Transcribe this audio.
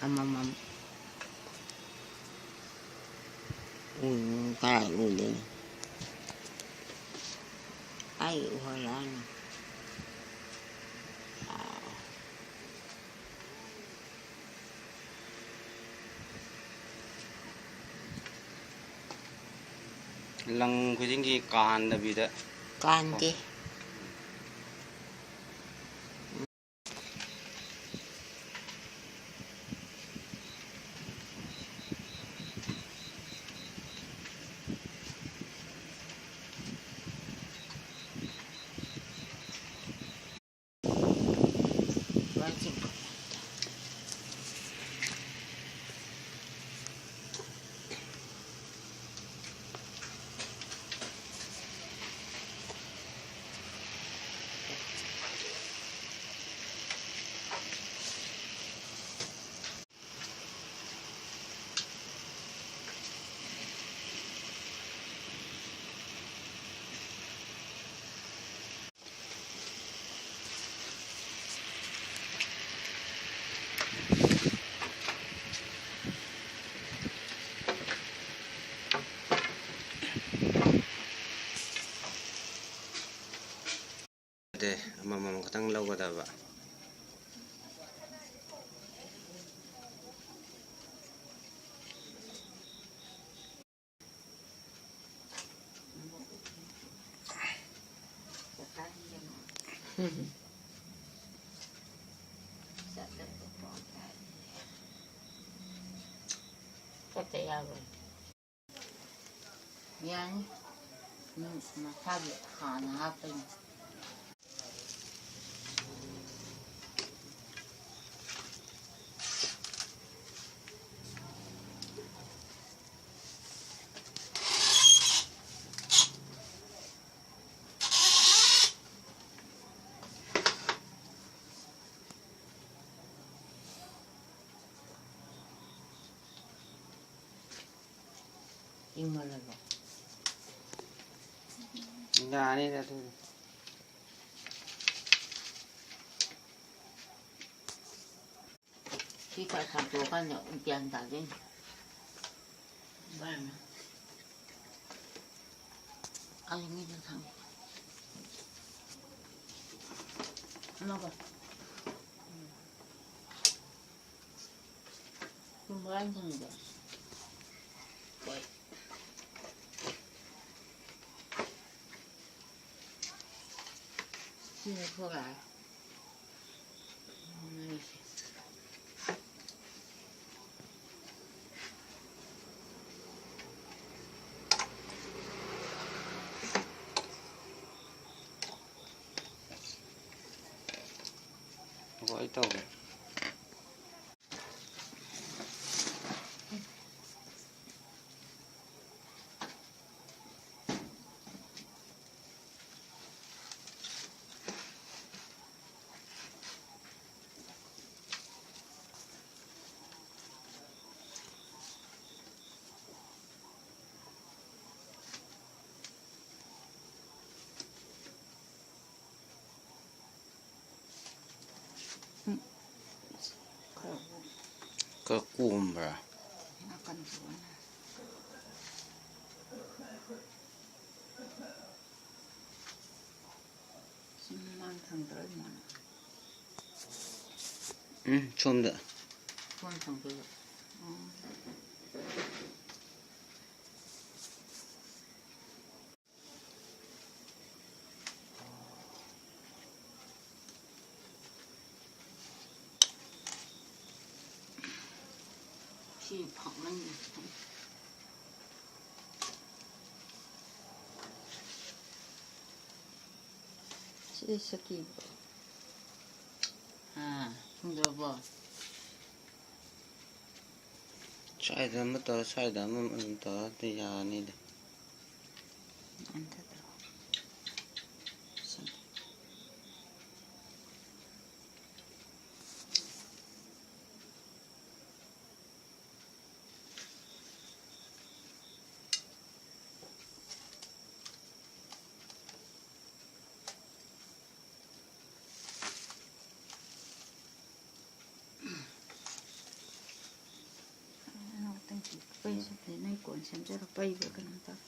amamam kaya ulit ay wala na. Lang khuyên can là bị đấy can chứ để mà có tăng lâu qua đâu vậy yani mà tabii hana happen 이말로 nhà này là thôi khi phải làm đồ cái nhậu tiền cả đi vâng anh nghĩ là thằng nó vậy không có anh thằng gì vậy xin thua lại gọi tàu có cùm rồi akan suana semang thằng tới mà chôm được con thằng tới chỉ phẳng lên chỉ 새끼 không được bỏ sai đó mất tờ sai đó mà mình tờ thì giờ này đấy ăn thật rồi ꯄꯩꯁꯨ ꯅꯣꯏ ꯀꯣꯟ ꯁꯦꯝꯖꯔꯣ ꯄꯩꯕ꯭ꯔꯥ ꯀꯩꯅꯣꯝ ꯇꯧꯔꯦ